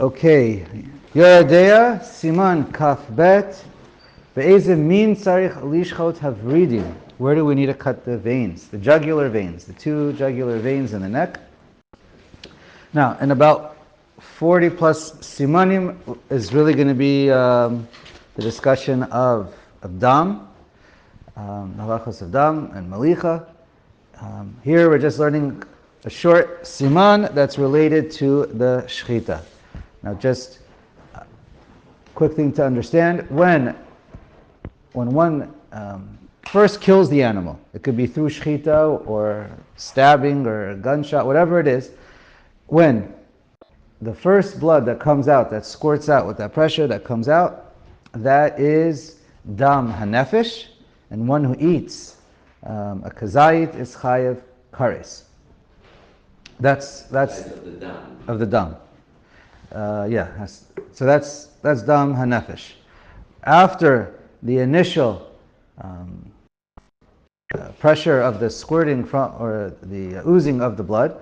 Okay. Yoreh Deah, Siman Kaf Bet. Be'eze min tzarich lishchot havridim. Where do we need to cut the veins? The jugular veins, the two jugular veins in the neck. Now, in about 40 plus simanim is really going to be the discussion of dam, halachos of dam and malicha. Here we're just learning a short siman that's related to the shechita. Now, just a quick thing to understand: when one first kills the animal, it could be through shechita or stabbing or a gunshot, whatever it is. When the first blood that comes out, that squirts out with that pressure that comes out, that is dam hanefesh, and one who eats a kazayit is chayev kares. That's of the dam. So that's dam hanefesh. After the initial pressure of the squirting from, or the oozing of the blood,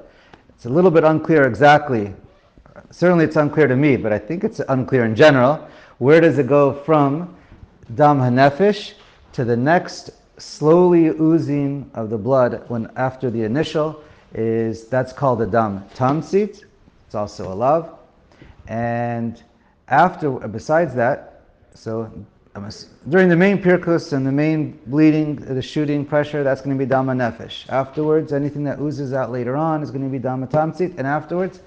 it's a little bit unclear exactly. Certainly it's unclear to me, but I think it's unclear in general. Where does it go from dam hanefesh to the next slowly oozing of the blood when after the initial that's called the dam tamsit. It's also a lav. And besides that, so during the main pirkus and the main bleeding, the shooting pressure, that's going to be dam hanefesh. Afterwards, anything that oozes out later on is going to be dam tamsit. And afterwards,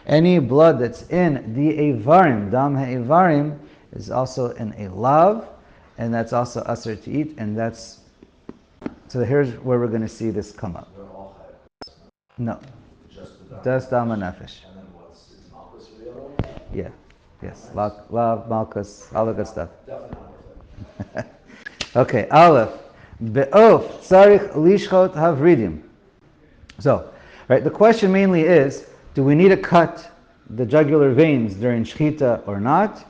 any blood that's in the avarim, dam ha'avarim, is also in a lav, and that's also aser to eat. And so here's where we're going to see this come up. No, just dam hanefesh. And then what's its malchus real? Yeah, yes, lav, malchus, all the good stuff. Okay, Aleph. Be'of tzarich lishchot havridim. So, right, the question mainly is, do we need to cut the jugular veins during shechita or not?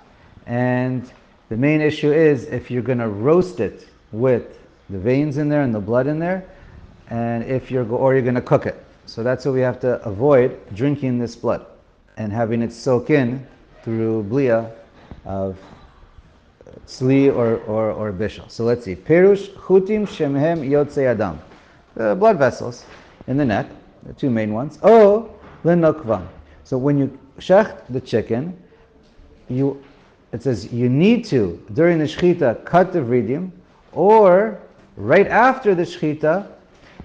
And the main issue is if you're going to roast it with the veins in there and the blood in there, and you're going to cook it. So that's what we have to avoid, drinking this blood and having it soak in through blia of tzli or bishul. So let's see. Perush chutim shemhem yotzei adam. The blood vessels in the neck, the two main ones. Oh, lenokvam. So when you shecht the chicken, it says you need to, during the shechita, cut the vridim, or right after the shechita,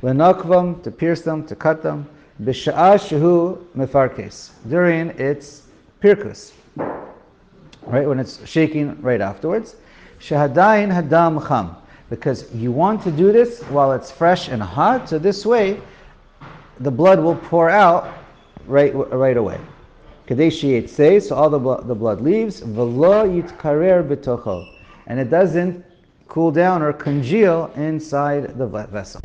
lenokvam, to pierce them, to cut them, b'sha'ah shehu mefarkes, during its pirkus. Right, when it's shaking right afterwards. Shehadayin hadam cham, because you want to do this while it's fresh and hot, so this way the blood will pour out right away. Kadeshi yitzei, so all the blood leaves, v'lo yitkarer b'tocho, and it doesn't cool down or congeal inside the vessel.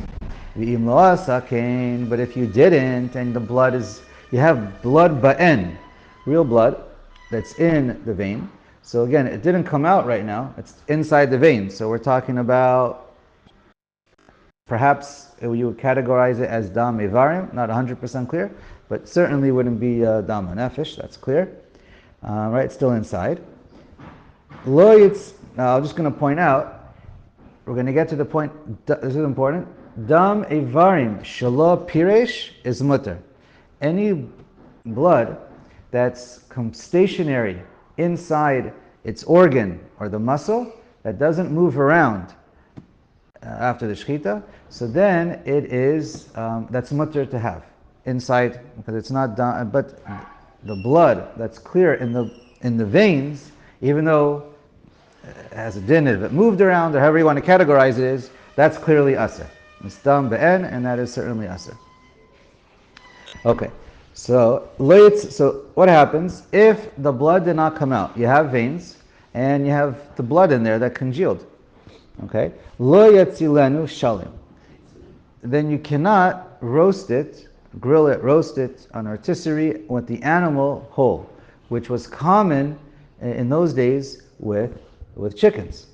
V'im lo asa kain, but if you didn't, and you have blood ba'en, real blood, that's in the vein. So again, it didn't come out right now. It's inside the vein. So we're talking about, perhaps you would categorize it as dam evarim, not 100% clear, but certainly wouldn't be dam hanefesh, that's clear. Right, it's still inside. Now I'm just going to point out, we're going to get to the point, this is important, dam evarim shelo piresh is mutter. Any blood that's stationary inside its organ or the muscle that doesn't move around after the shechita, so then it is that's mutter to have inside, because it's not done. But the blood that's clear in the veins, even though it has a din, if it moved around or however you want to categorize it, is that's clearly aser. It's dam be'en, and that is certainly aser. Okay. So what happens if the blood did not come out? You have veins and you have the blood in there that congealed. Okay? Lo yatzilenu shalim. Then you cannot roast it, grill it, roast it on a rotisserie with the animal whole, which was common in those days with chickens.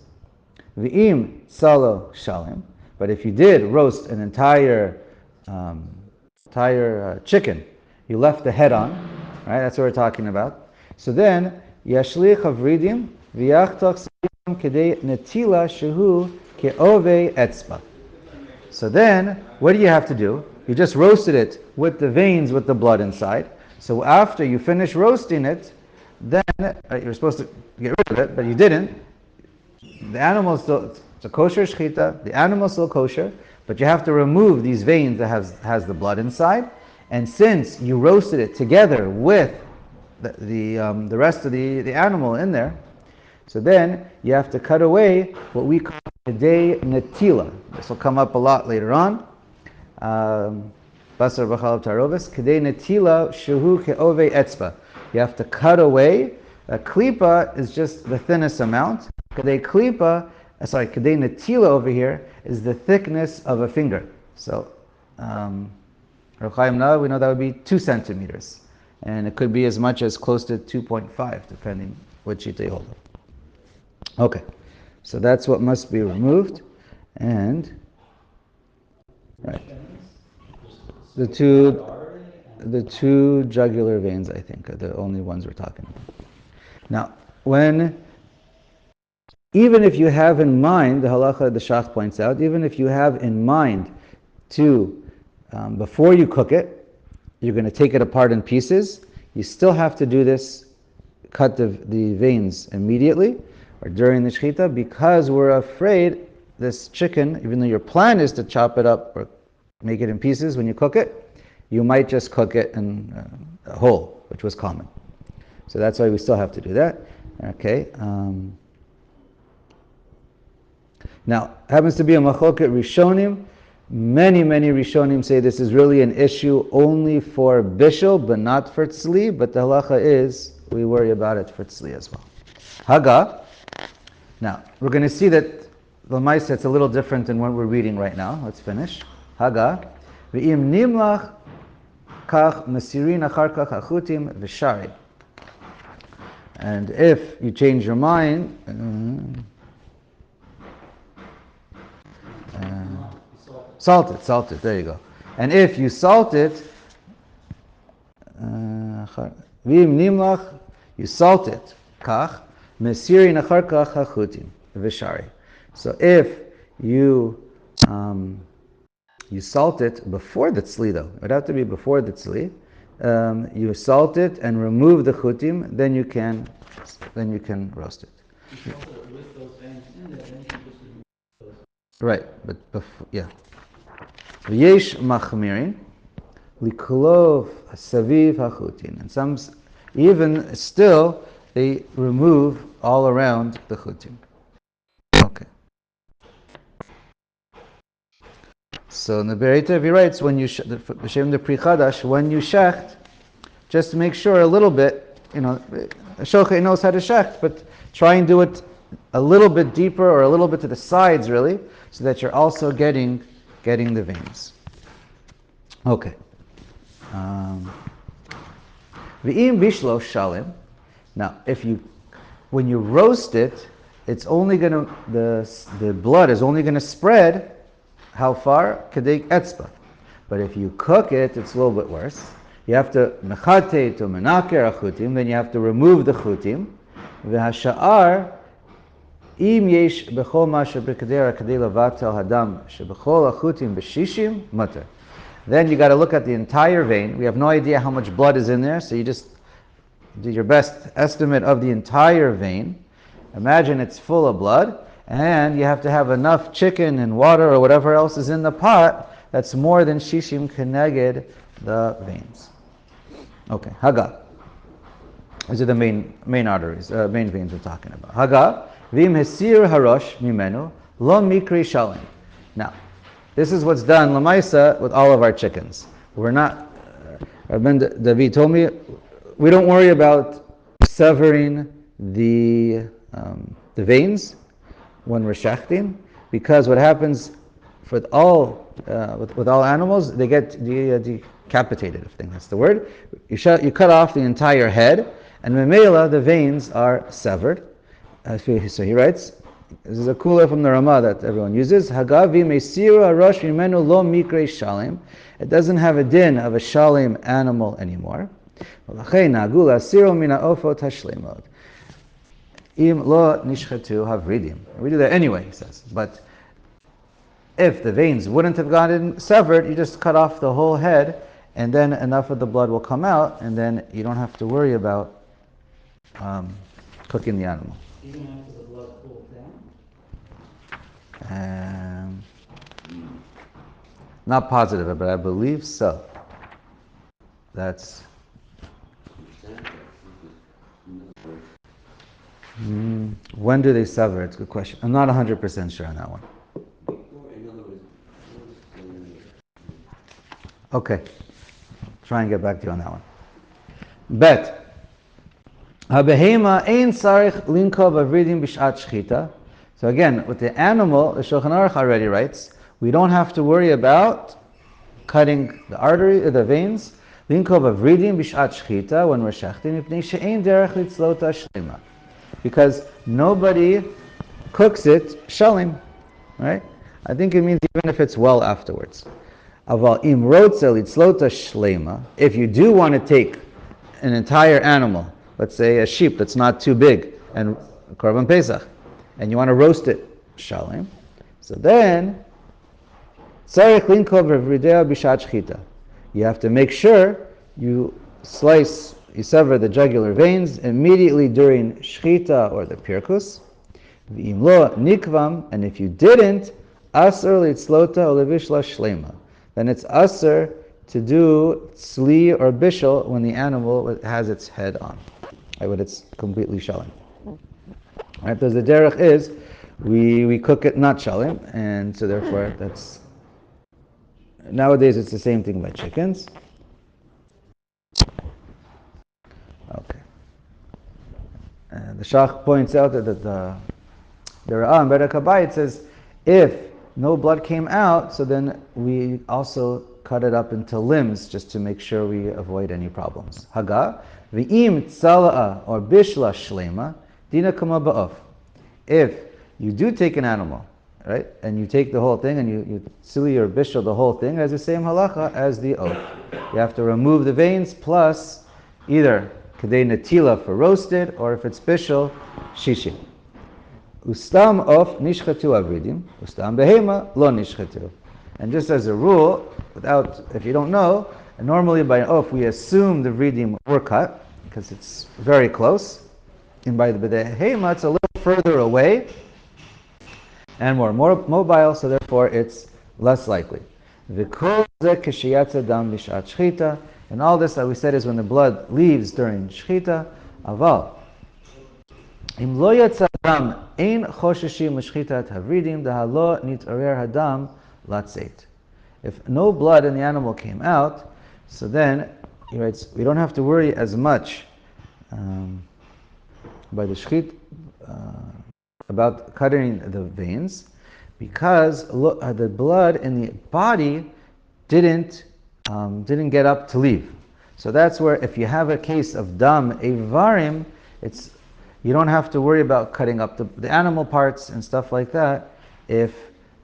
V'im salo shalim. But if you did roast an entire chicken, you left the head on, right? That's what we're talking about. So then, yashlich havridim v'yachtach selim kedei netila shehu ke'ove etzba. So then, what do you have to do? You just roasted it with the veins, with the blood inside. So after you finish roasting it, then you're supposed to get rid of it, but you didn't. The animal is still, it's a kosher shechita, the animal is still kosher, but you have to remove these veins that has the blood inside. And since you roasted it together with the rest of the animal in there, so then you have to cut away what we call kedei netila. This will come up a lot later on. Basar b'chalav tarovis. Kedei netila shehu ke'ove etzba. You have to cut away. A klipa is just the thinnest amount. Kedei netila over here is the thickness of a finger. So, we know that would be 2 centimeters. And it could be as much as close to 2.5, depending what shita you hold. Okay, so that's what must be removed. And, right, the two jugular veins, I think, are the only ones we're talking about. Now, even if you have in mind, the halacha, the shach points out, even if you have in mind to, before you cook it, you're going to take it apart in pieces, you still have to do this, cut the veins immediately, or during the shechita, because we're afraid this chicken, even though your plan is to chop it up or make it in pieces when you cook it, you might just cook it in whole, which was common. So that's why we still have to do that. Okay. Now, happens to be a machloket rishonim. Many rishonim say this is really an issue only for bishul, but not for tzli. But the halacha is, we worry about it for tzli as well. Haga. Now, we're going to see that the Maisa, it's a little different than what we're reading right now. Let's finish. Haga. V'im nimlach kach masirin achar kach achutim v'shari. And if you change your mind, salt it, there you go. And if you salt it, v'im nimlach, you salt it, kach, mesirin achar kach hachutim, v'shari. So if you salt it before the tzli though, it would have to be before the tzli, you salt it and remove the chutim, then you can roast it. You salt it with those veins in there, then you can just remove those. Right, but before, yeah. V'yesh machmirin liklov saviv hachutin, and some even still they remove all around the chutim. Okay. So in the Bereitav he writes, when you B'Shem the Pri Chadash, when you shecht, just to make sure a little bit, a shochet knows how to shecht, but try and do it a little bit deeper or a little bit to the sides, really, so that you're also getting the veins. Okay. V'im bishlo shalim. Now, when you roast it, it's only gonna the blood is only gonna spread. How far? Kedei etzba. But if you cook it, it's a little bit worse. You have to mechate to menaker achutim, then you have to remove the chutim. V'hasha'ar im yesh bechol ma shebekadera kedei lavatel hadam shebechol achutim b'shishim mutter. Then you got to look at the entire vein. We have no idea how much blood is in there, so you just do your best estimate of the entire vein. Imagine it's full of blood. And you have to have enough chicken and water or whatever else is in the pot that's more than shishim keneged the veins. Okay, Haga. These are the main arteries, main veins we're talking about. Haga, vim hesir harosh mimenu lo mikri shalim. Now, this is what's done lamaisa with all of our chickens. We're not. Rabbi David told me we don't worry about severing the veins when we're shechting, because what happens with all animals, they get decapitated, I think that's the word. You cut off the entire head, and memela, the veins are severed. So he writes, this is a kula from the Ramah that everyone uses. Hagavi meisiru harosh mimenu lo mikre shalim. It doesn't have a din of a shalim animal anymore. ולכן נהגו להסירו מן העופות השלמות. אם לא נשחטו havridim. We do that anyway, he says. But if the veins wouldn't have gotten severed, you just cut off the whole head, and then enough of the blood will come out, and then you don't have to worry about cooking the animal. Even after the blood cools down? Not positive, but I believe so. That's... when do they sever? It's a good question. I'm not 100% sure on that one. Okay. Try and get back to you on that one. Bet. Habehema ein sarich linko bavridim bishat shchita. So again, with the animal, the Shulchan Aruch already writes, we don't have to worry about cutting the artery, the veins. Linko bavridim bishat shchita, when we're shechting, mipnei she'ein derech litzlota shlema. Because nobody cooks it shalim, right? I think it means even if it's well afterwards. Aval im rotzel litzlota shlema. If you do want to take an entire animal, let's say a sheep that's not too big, and korban pesach, and you want to roast it shalim, so then tzarich linko v'vridea bishat shchita. You have to make sure you sever the jugular veins immediately during shchita or the pirkus. V'im lo nikvam, and if you didn't, aser litzlota olevishla shlema. Then it's aser to do tzli or bishul when the animal has its head on, right, when it's completely shalim. Right, because the derech is we cook it not shalim, and so therefore that's... Nowadays it's the same thing by chickens. Okay. And the Shach points out that the Ra'ah in Berek HaBayit says if no blood came out, so then we also cut it up into limbs just to make sure we avoid any problems. Haga, v'im tzala'a or bishla shlema, dina kama ba'of. If you do take an animal, right, and you take the whole thing and you tzili or bishla the whole thing, as the same halacha as the oath. You have to remove the veins plus either kedei netila for roasted, or if it's bishul, shishi. Ustam of nishchatu avridim, ustam behema lo nishchatu. And just as a rule, if you don't know, normally by an oath we assume the vridim were cut because it's very close, and by the behema it's a little further away and more mobile, so therefore it's less likely. V'kol zeh k'sheyatza dam b'shat shchita. And all this that we said is when the blood leaves during shchita. Aval im lo yatsa dam ein chosheshim l'shchitat havridim dahalo nitarer hadam latzeit. If no blood in the animal came out, so then he writes we don't have to worry as much by the shchit about cutting the veins, because the blood in the body didn't get up to leave. So that's where if you have a case of dam evarim, you don't have to worry about cutting up the animal parts and stuff like that if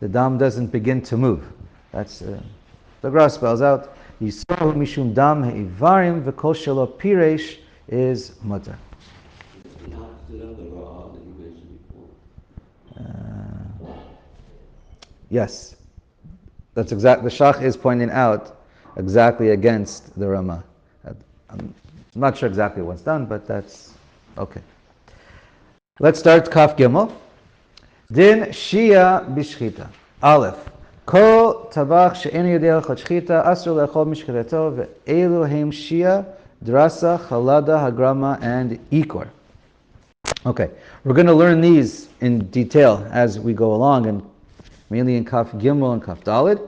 the dam doesn't begin to move. That's the Gra spells out Yisrael mishum dam evarim v'kol shelo piresh is mutter. Yes, that's exact. The Shach is pointing out exactly against the Ramah. I'm not sure exactly what's done, but that's okay. Let's start Kaf Gimel. Din Shia Bishchita. Aleph. Kol tabach she'en yodei l'chot shchita asur le'echol mishchitato ve'elu hem Shia, Drasa, Chalada, Hagrama, and Ikor. Okay, we're going to learn these in detail as we go along, and mainly in Kaf Gimel and Kaf Dalid.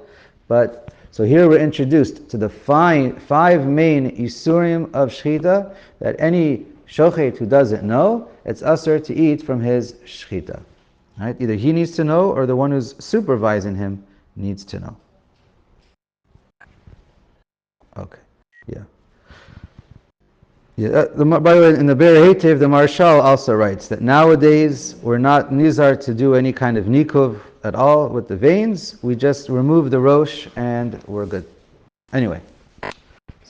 But so here we're introduced to the five main isurim of shchita that any shochet who doesn't know, it's asur to eat from his shchita. Right? Either he needs to know or the one who's supervising him needs to know. Okay, yeah. Yeah. By the way, in the Be'er Heitev, the Marshal also writes that nowadays we're not nizar to do any kind of nikuv at all with the veins. We just remove the rosh and we're good. Anyway,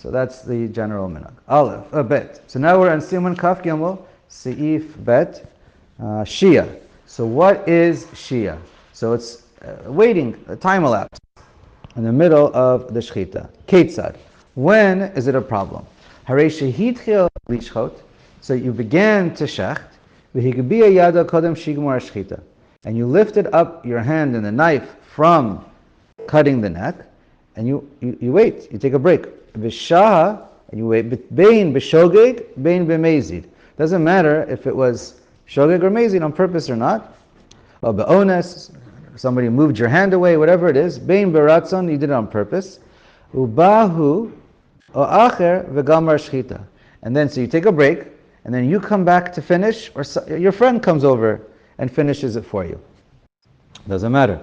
So that's the general minhag. Aleph, bet. So now we're on Siman Kaf Gimel, Seif Bet, Shia. So what is Shia? So it's waiting, a time elapsed in the middle of the Shechita. Ketzad. When is it a problem? Harei shehitchil lishchot. So you began to shecht, v'higbiya yada kodem shigmar shechita. And you lifted up your hand and the knife from cutting the neck, and you wait, you take a break. V'shaha, and you wait, bein b'shogeg, bein b'mezid. Doesn't matter if it was shogeg or mezid on purpose or not. Or be'ones, somebody moved your hand away, whatever it is. Bein b'ratzon, you did it on purpose. Ubahu, o acher, v'gamar shchita. And then, so you take a break, and then you come back to finish, or your friend comes over and finishes it for you. Doesn't matter.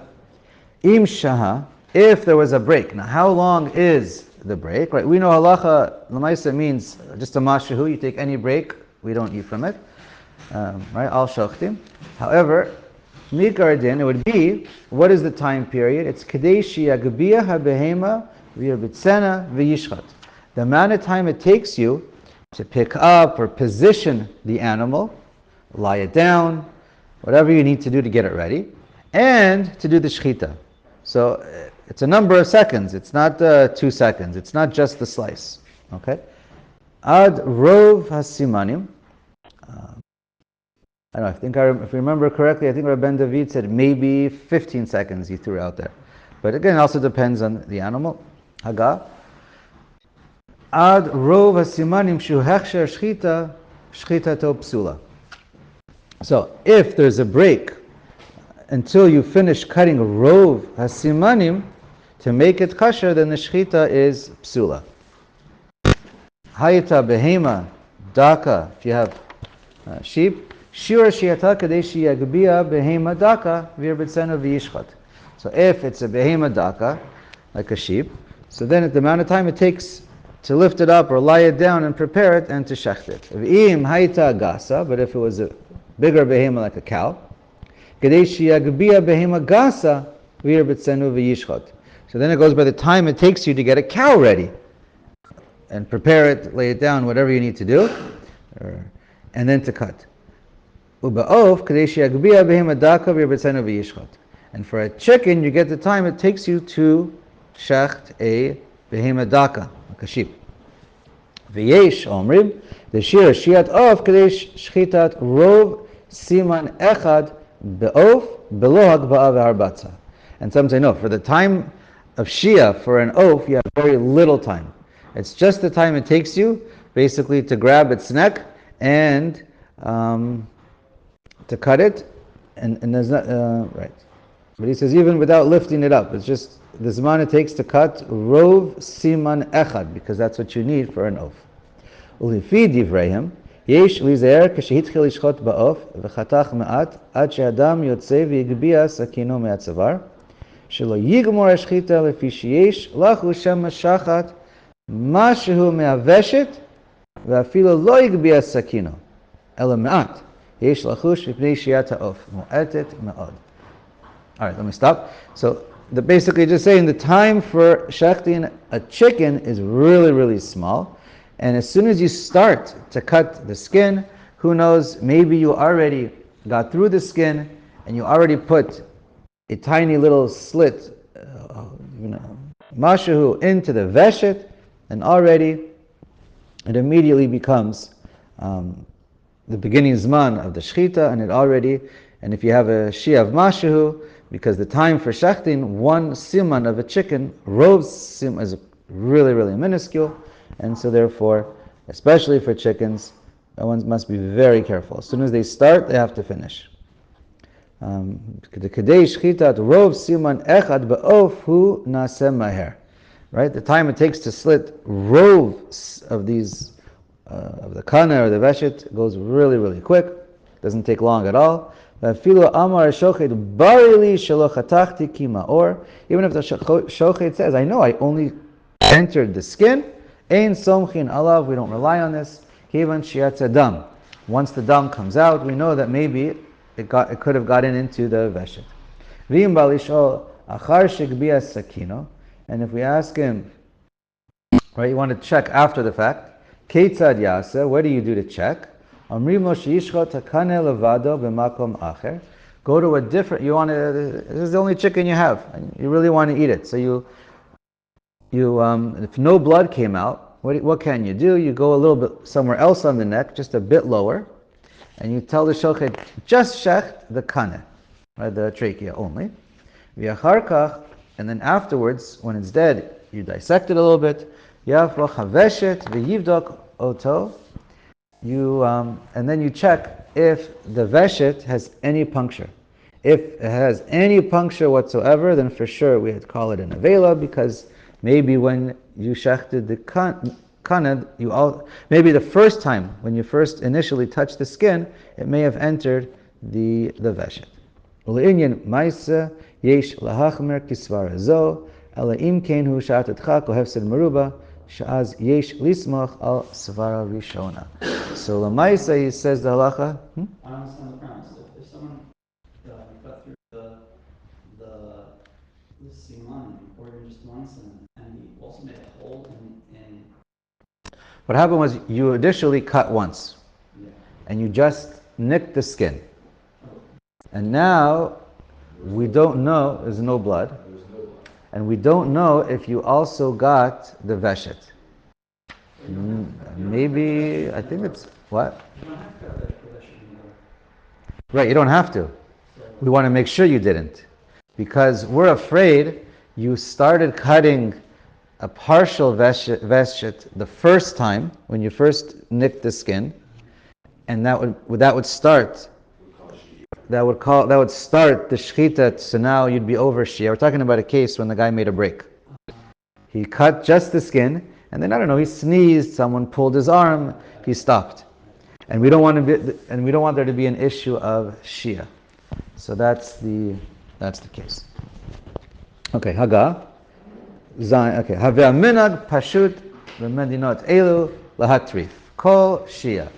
Im shaha, if there was a break. Now, how long is the break? Right? We know halacha l'maisa means just a mashahu. You take any break, we don't eat from it. Right? Al shochtim. However, mikar din, it would be, what is the time period? It's kadeshi yagbiya habehema v'yirbitzena v'yishchat. The amount of time it takes you to pick up or position the animal, lie it down, whatever you need to do to get it ready, and to do the shechita. So it's a number of seconds. It's not 2 seconds. It's not just the slice. Okay? Ad rov hasimanim. I don't know. If I remember correctly, I think Rabbi Ben David said maybe 15 seconds he threw out there. But again, it also depends on the animal. Haga. Ad rov hasimanim shu hechsher shchita shchitato psula. So if there's a break until you finish cutting rov hasimanim to make it kosher, then the shchita is psula. Hayata behema daka, if you have sheep, shira shiata kadeshi yagbiya behema daka virbitzena v'yishchat. So if it's a behema daka, like a sheep, so then at the amount of time it takes to lift it up or lie it down and prepare it and to shecht it. V'im hayata gasa, but if it was a bigger behema like a cow, kadeshi yagbiya behema gasa virbitzena v'yishchat. So then it goes by the time it takes you to get a cow ready and prepare it, lay it down, whatever you need to do, and then to cut. And for a chicken, you get the time it takes you to shecht a behema daka, like a sheep. V'yesh omrim, the shir shiat of kadesh shchitat rov siman echad be'of belohag ba'av harbatza. And some say no, for the time of shia, for an oaf, you have very little time. It's just the time it takes you, basically, to grab its neck and to cut it, and there's not right. But he says even without lifting it up, it's just the zman it takes to cut rov siman echad, because that's what you need for an oaf. Ulifi divrehim yesh lizer kashehitchil lishchot ba'of v'chatach me'at ad she'adam yotzei v'yigbiya sakino me'atzavar shelo yigmor hashchita lefi sheyesh lachu shem hashachat mashehu me'aveshet ve'afilo lo yigbiya sakino ela me'at yesh lachush v'pnei shiyat ha'of mu'etet me'od. All right, let me stop. So basically just saying the time for shechting a chicken is really, really small. And as soon as you start to cut the skin, who knows, maybe you already got through the skin and you already put a tiny little slit, mashahu, into the veshet, and already it immediately becomes the beginning zman of the shechita, and if you have a shia of mashahu, because the time for shechting one siman of a chicken, rov sim, is really, really minuscule, and so therefore, especially for chickens, one must be very careful. As soon as they start, they have to finish. The kadei shchitat rov siman echad ba'of hu nasem maher. Right, the time it takes to slit rov of these of the kana or the veshet goes really, really quick. Doesn't take long at all. Even if the shochet says, I know I only entered the skin, ein somchin alav, we don't rely on this. Kivan shiatza dam. Once the dam comes out, we know that maybe it could have gotten into the veshet. V'im balishol achar shegbiya sakino, and if we ask him Right? You want to check after the fact. Keitzad yasa, what do you do to check? Amrim lo sheishchot hakane levado b'makom acher. Go to a different, you want to, this is the only chicken you have, and you really want to eat it. So if no blood came out, what can you do? You go a little bit somewhere else on the neck, just a bit lower, and you tell the shochet, just shecht the kane, right, the trachea only. V'yachar kach, and then afterwards, when it's dead, you dissect it a little bit. Yafro chaveshet v'yivdok oto. And then you check if the veshet has any puncture. If it has any puncture whatsoever, then for sure we'd call it an avela, because maybe when you shechted the kaned, maybe the first time when you first initially touched the skin, it may have entered the veshet. U'le'inyan ma'isa yesh lahachmer kisvara zo, ela im ken hu sha'atetcha kohefsed meruba, sha'az yesh lismach al svara rishona. So lamaisa, he says the halacha. I don't understand the premise. If someone cut through the siman or even just one sin, and he also made a hole in What happened was you initially cut once, yeah. and you just nicked the skin. And now we don't know, there's no blood, and we don't know if you also got the veshet. Maybe, I think it's, what? You don't have to have that should be Right, you don't have to. We want to make sure you didn't. Because we're afraid you started cutting a partial veshet the first time, when you first nicked the skin, and that would start the shechita, so now you'd be over shia. We're talking about a case when the guy made a break. He cut just the skin, and then I don't know, he sneezed, someone pulled his arm, he stopped. And we don't want there to be an issue of shia. So that's the case. Okay, Haga. Zayin, okay. Haveh minag pashut b'medinot elu lahatrif. Kol shia.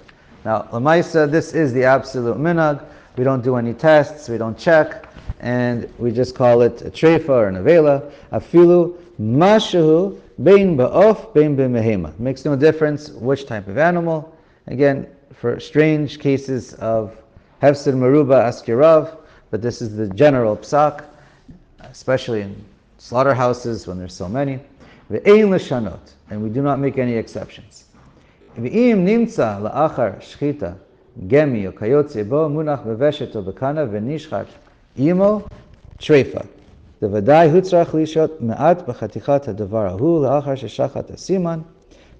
Now, Lamaisa, this is the absolute minag. We don't do any tests, we don't check, and we just call it a treifa or an avela. Afilu mashahu bein ba'of bein b'mehema. Makes no difference which type of animal. Again, for strange cases of hefsed meruba askirav, but this is the general psak, especially in slaughterhouses when there's so many. Ve'ein l'shanot, and we do not make any exceptions. Ve'im nimtza la'achar shchita gemi o kayotze bo munach beveshet o bekana v'nishchat imo treifa. The vadai hutzrach lishot me'at b'chatichat ha'davar ahu la'achar sheshachat ha'siman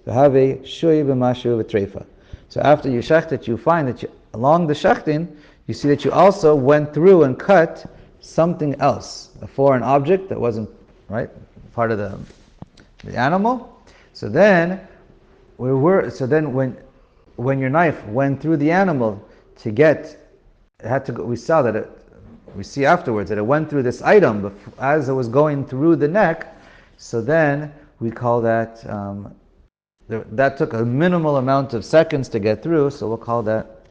v'havei shui b'mashu v'treifa. So after you shecht it, you find that along the shechtin, you see that you also went through and cut something else, a foreign object that wasn't part of the animal. So then when your knife went through the animal to get, it had to go. We see afterwards that it went through this item as it was going through the neck. So then we call that. That took a minimal amount of seconds to get through, so we'll call that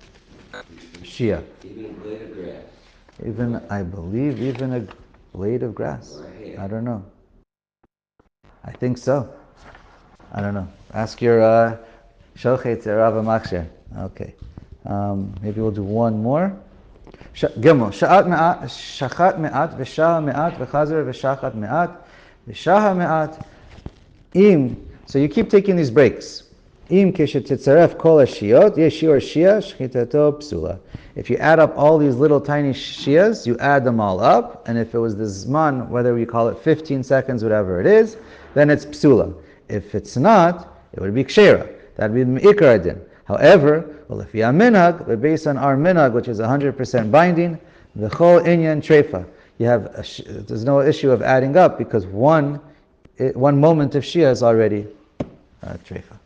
shia. Even a blade of grass. I believe even a blade of grass. I don't know. I think so. I don't know. Ask your shochet Rav Maksher. Okay. Maybe we'll do one more. Gimel. Shachat me'at v'shaha me'at v'chazer v'shachat me'at v'shaha me'at im. So you keep taking these breaks. Im keshet kol hashiyot yeshir shia shchitato psula. If you add up all these little tiny shias, you add them all up, and if it was the zman, whether we call it 15 seconds, whatever it is, then it's psula. If it's not, it would be kshera. That would be me'ikar adin. However, if you have minhag, but based on our minhag, which is 100% binding, the chol inyan treifa, there's no issue of adding up because one moment of shia is already treifa.